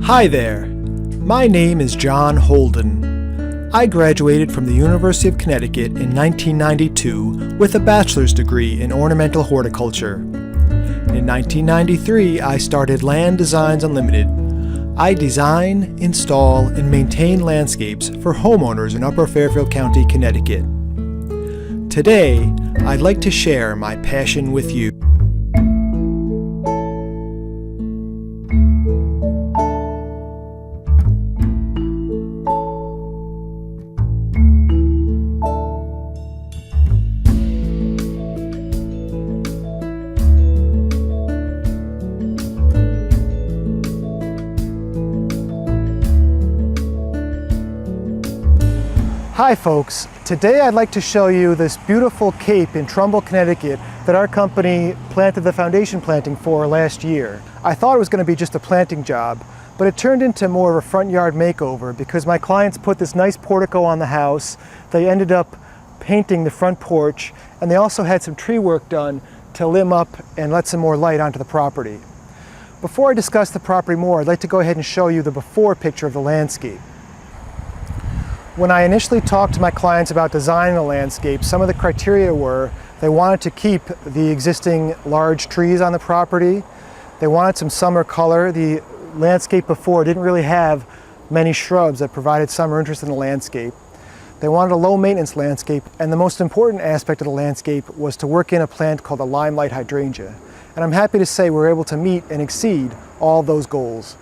Hi there, my name is John Holden. I graduated from the University of Connecticut in 1992 with a bachelor's degree in ornamental horticulture. In 1993, I started Land Designs Unlimited. I design, install, and maintain landscapes for homeowners in Upper Fairfield County, Connecticut. Today, I'd like to share my passion with you. Hi folks, today I'd like to show you this beautiful cape in Trumbull, Connecticut that our company planted the foundation planting for last year. I thought it was going to be just a planting job, but it turned into more of a front yard makeover because my clients put this nice portico on the house. They ended up painting the front porch, and they also had some tree work done to limb up and let some more light onto the property. Before I discuss the property more, I'd like to go ahead and show you the before picture of the landscape. When I initially talked to my clients about designing the landscape, some of the criteria were they wanted to keep the existing large trees on the property. They wanted some summer color. The landscape before didn't really have many shrubs that provided summer interest in the landscape. They wanted a low maintenance landscape, and the most important aspect of the landscape was to work in a plant called a limelight hydrangea. And I'm happy to say we were able to meet and exceed all those goals.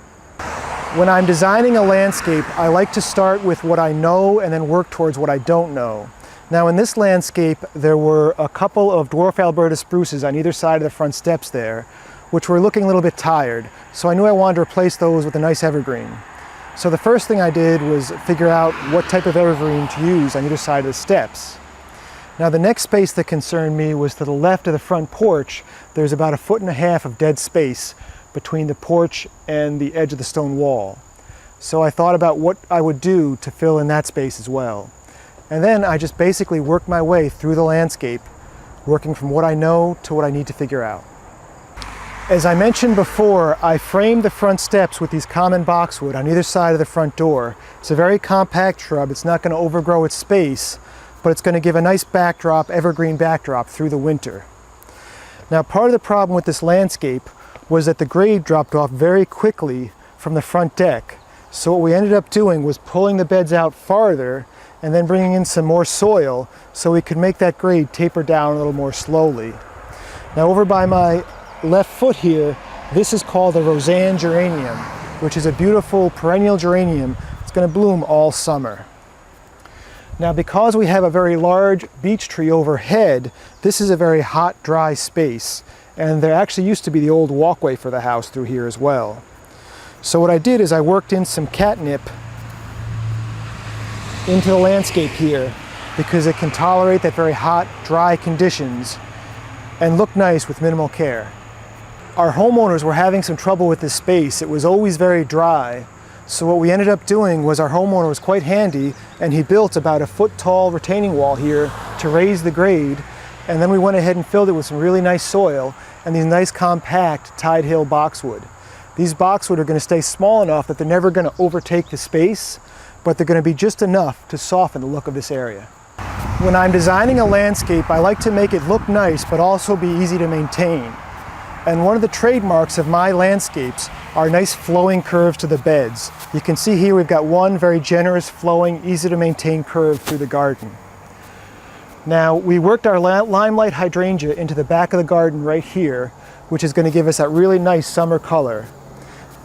When I'm designing a landscape, I like to start with what I know and then work towards what I don't know. Now in this landscape, there were a couple of dwarf Alberta spruces on either side of the front steps there, which were looking a little bit tired. So I knew I wanted to replace those with a nice evergreen. So the first thing I did was figure out what type of evergreen to use on either side of the steps. Now the next space that concerned me was to the left of the front porch. There's about 1.5 feet of dead space between the porch and the edge of the stone wall. So I thought about what I would do to fill in that space as well. And then I just basically worked my way through the landscape, working from what I know to what I need to figure out. As I mentioned before, I framed the front steps with these common boxwood on either side of the front door. It's a very compact shrub. It's not going to overgrow its space, but it's going to give a nice backdrop, evergreen backdrop through the winter. Now part of the problem with this landscape was that the grade dropped off very quickly from the front deck. So what we ended up doing was pulling the beds out farther and then bringing in some more soil so we could make that grade taper down a little more slowly. Now over by my left foot here, this is called the Roseanne geranium, which is a beautiful perennial geranium. It's going to bloom all summer. Now because we have a very large beech tree overhead, this is a very hot, dry space. And there actually used to be the old walkway for the house through here as well. So what I did is I worked in some catnip into the landscape here because it can tolerate that very hot, dry conditions and look nice with minimal care. Our homeowners were having some trouble with this space. It was always very dry. So what we ended up doing was our homeowner was quite handy, and he built about a 1-foot-tall retaining wall here to raise the grade. And then we went ahead and filled it with some really nice soil and these nice compact Tide Hill boxwood. These boxwood are going to stay small enough that they're never going to overtake the space, but they're going to be just enough to soften the look of this area. When I'm designing a landscape, I like to make it look nice but also be easy to maintain. And one of the trademarks of my landscapes are nice flowing curves to the beds. You can see here we've got one very generous, flowing, easy to maintain curve through the garden. Now, we worked our limelight hydrangea into the back of the garden right here, which is going to give us that really nice summer color.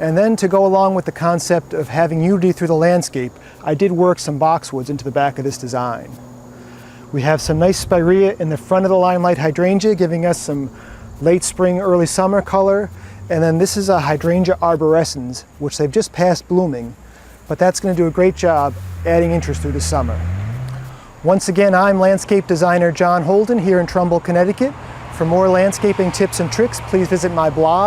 And then to go along with the concept of having unity through the landscape, I did work some boxwoods into the back of this design. We have some nice spirea in the front of the limelight hydrangea, giving us some late spring, early summer color. And then this is a hydrangea arborescens, which they've just passed blooming, but that's going to do a great job adding interest through the summer. Once again, I'm landscape designer John Holden here in Trumbull, Connecticut. For more landscaping tips and tricks, please visit my blog.